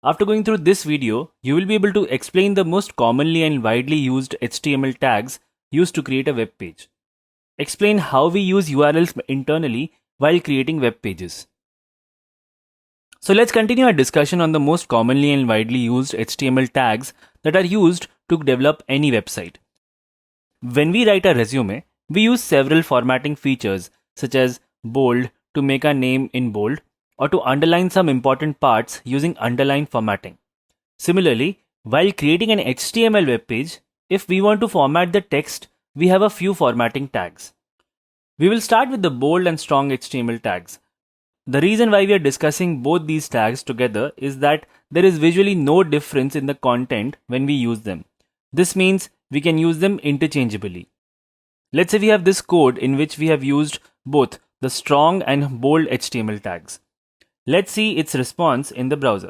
After going through this video, you will be able to explain the most commonly and widely used HTML tags used to create a web page. Explain how we use URLs internally while creating web pages. So let's continue our discussion on the most commonly and widely used HTML tags that are used to develop any website. When we write a resume, we use several formatting features such as bold to make our name in bold or to underline some important parts using underline formatting. Similarly, while creating an HTML web page, if we want to format the text, we have a few formatting tags. We will start with the bold and strong HTML tags. The reason why we are discussing both these tags together is that there is visually no difference in the content when we use them. This means we can use them interchangeably. Let's say we have this code in which we have used both the strong and bold HTML tags. Let's see its response in the browser.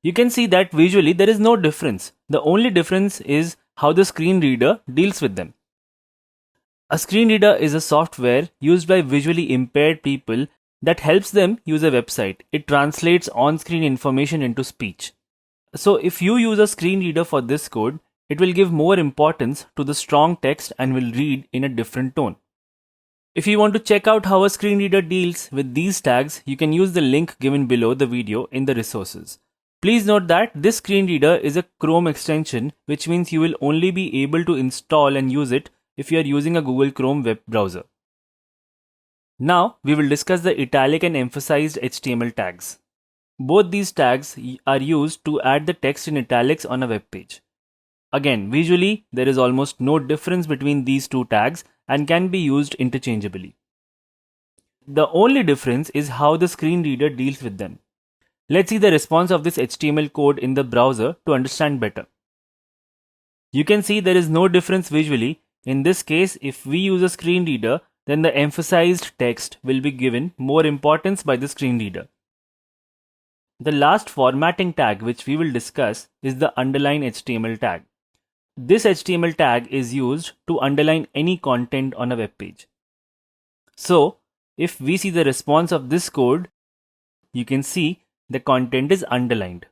You can see that visually there is no difference. The only difference is how the screen reader deals with them. A screen reader is a software used by visually impaired people that helps them use a website. It translates on-screen information into speech. So if you use a screen reader for this code, it will give more importance to the strong text and will read in a different tone. If you want to check out how a screen reader deals with these tags, you can use the link given below the video in the resources. Please note that this screen reader is a Chrome extension, which means you will only be able to install and use it if you are using a Google Chrome web browser. Now we will discuss the italic and emphasized HTML tags. Both these tags are used to add the text in italics on a web page. Again, visually there is almost no difference between these two tags and can be used interchangeably. The only difference is how the screen reader deals with them. Let's see the response of this HTML code in the browser to understand better. You can see there is no difference visually. In this case, if we use a screen reader, then the emphasized text will be given more importance by the screen reader. The last formatting tag which we will discuss is the underline HTML tag. This HTML tag is used to underline any content on a web page. So, if we see the response of this code, you can see the content is underlined.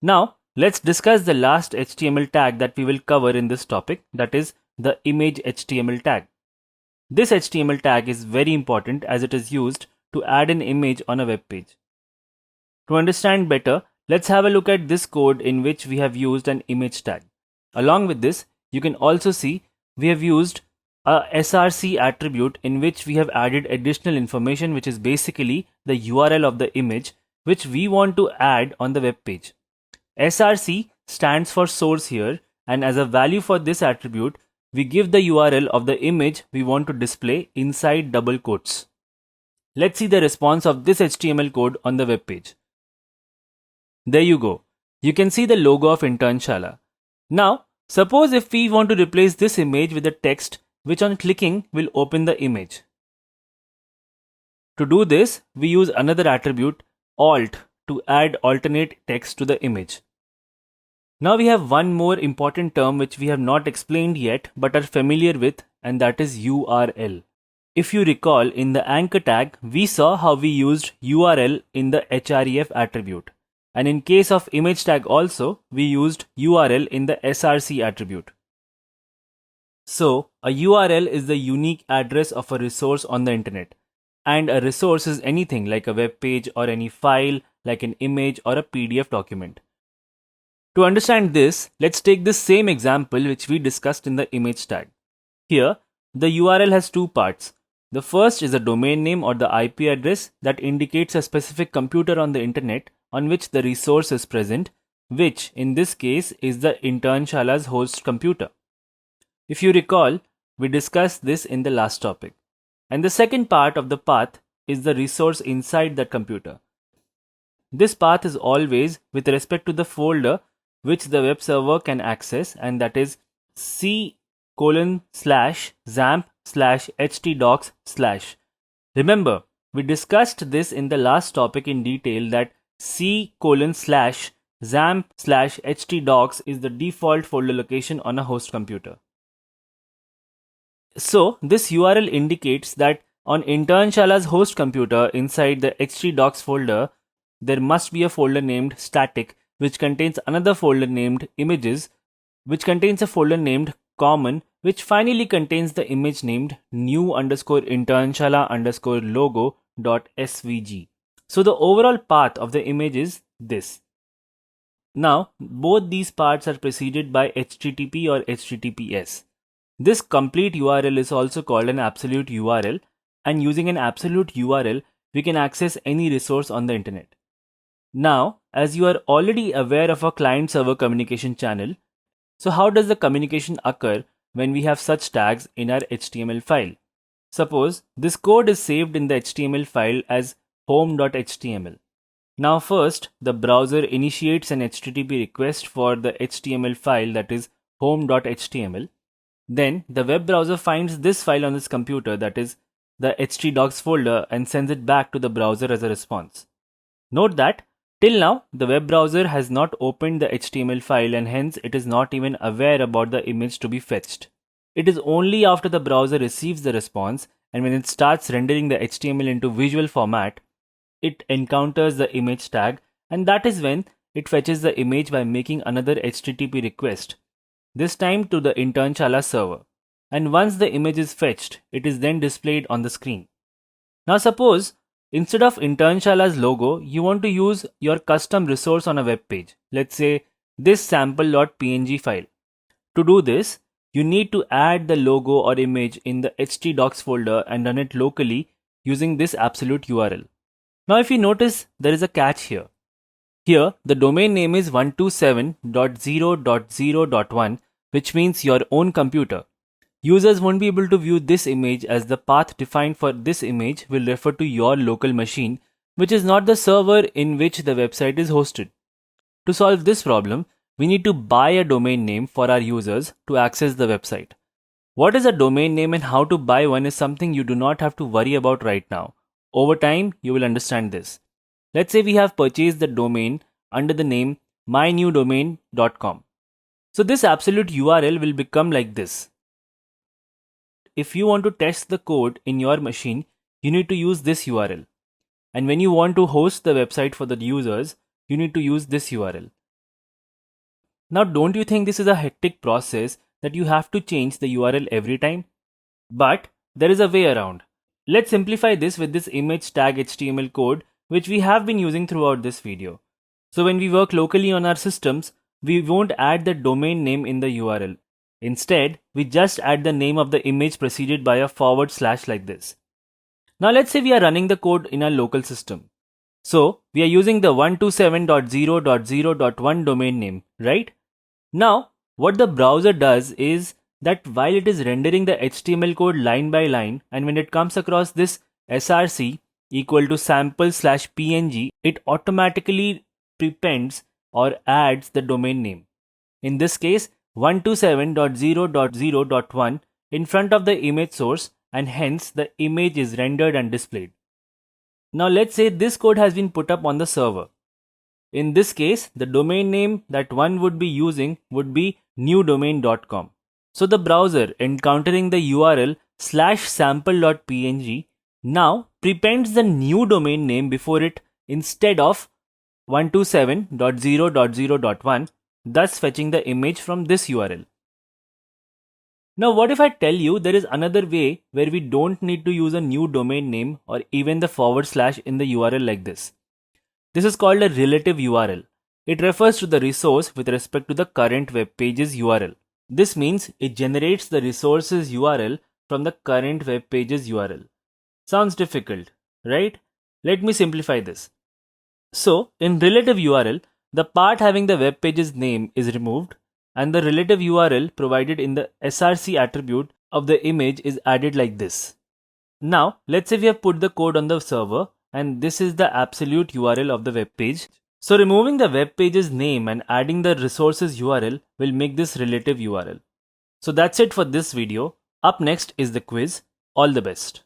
Now, let's discuss the last HTML tag that we will cover in this topic, that is the image HTML tag. This HTML tag is very important as it is used to add an image on a web page. To understand better, let's have a look at this code in which we have used an image tag. Along with this, you can also see we have used a src attribute in which we have added additional information, which is basically the URL of the image which we want to add on the web page. Src stands for source here, and as a value for this attribute, we give the URL of the image we want to display inside double quotes. Let's see the response of this HTML code on the web page. There you go. You can see the logo of Internshala. Now, suppose if we want to replace this image with a text which on clicking will open the image. To do this, we use another attribute, alt, to add alternate text to the image. Now we have one more important term which we have not explained yet but are familiar with, and that is URL. If you recall, in the anchor tag, we saw how we used URL in the href attribute. And in case of image tag also, we used URL in the src attribute. So, a URL is the unique address of a resource on the internet. And a resource is anything like a web page or any file like an image or a PDF document. To understand this, let's take this same example which we discussed in the image tag. Here, the URL has two parts. The first is a domain name or the IP address that indicates a specific computer on the internet on which the resource is present, which in this case is the Internshala's host computer. If you recall, we discussed this in the last topic. And the second part of the path is the resource inside that computer. This path is always with respect to the folder which the web server can access, and that is c:/zamp/htdocs/. Remember, we discussed this in the last topic in detail that c:/zamp/htdocs is the default folder location on a host computer. So this URL indicates that on Internshala's host computer inside the htdocs folder, there must be a folder named static, which contains another folder named images, which contains a folder named common, which finally contains the image named new_internshala_logo.svg. So the overall path of the image is this. Now, both these parts are preceded by HTTP or HTTPS. This complete URL is also called an absolute URL, and using an absolute URL, we can access any resource on the internet. Now, as you are already aware of a client-server communication channel, so how does the communication occur when we have such tags in our HTML file? Suppose this code is saved in the HTML file as home.html. Now first, the browser initiates an HTTP request for the HTML file, that is home.html. Then the web browser finds this file on its computer, that is the htdocs folder, and sends it back to the browser as a response. Note that till now the web browser has not opened the HTML file, and hence it is not even aware about the image to be fetched. It is only after the browser receives the response and when it starts rendering the HTML into visual format, it encounters the image tag, and that is when it fetches the image by making another HTTP request, this time to the Internshala server. And once the image is fetched, it is then displayed on the screen. Now suppose instead of Internshala's logo, you want to use your custom resource on a web page. Let's say this sample.png file. To do this, you need to add the logo or image in the htdocs folder and run it locally using this absolute URL. Now if you notice, there is a catch here. Here, the domain name is 127.0.0.1, which means your own computer. Users won't be able to view this image as the path defined for this image will refer to your local machine, which is not the server in which the website is hosted. To solve this problem, we need to buy a domain name for our users to access the website. What is a domain name and how to buy one is something you do not have to worry about right now. Over time, you will understand this. Let's say we have purchased the domain under the name mynewdomain.com. So this absolute URL will become like this. If you want to test the code in your machine, you need to use this URL. And when you want to host the website for the users, you need to use this URL. Now, don't you think this is a hectic process that you have to change the URL every time? But there is a way around. Let's simplify this with this image tag HTML code, which we have been using throughout this video. So when we work locally on our systems, we won't add the domain name in the URL. Instead, we just add the name of the image preceded by a / like this. Now let's say we are running the code in our local system. So we are using the 127.0.0.1 domain name, right? Now, what the browser does is that while it is rendering the HTML code line by line, and when it comes across this src equal to sample/png, it automatically prepends or adds the domain name. In this case, 127.0.0.1 in front of the image source, and hence the image is rendered and displayed. Now let's say this code has been put up on the server. In this case, the domain name that one would be using would be newdomain.com. So the browser, encountering the URL /sample.png, now prepends the new domain name before it instead of 127.0.0.1, thus fetching the image from this URL. Now what if I tell you there is another way where we don't need to use a new domain name or even the / in the URL like this? This is called a relative URL. It refers to the resource with respect to the current web page's URL. This means it generates the resource's URL from the current web page's URL. Sounds difficult, right? Let me simplify this. So, in relative URL, the part having the web page's name is removed, and the relative URL provided in the src attribute of the image is added like this. Now, let's say we have put the code on the server, and this is the absolute URL of the web page. So removing the web page's name and adding the resources URL will make this relative URL. So that's it for this video. Up next is the quiz. All the best.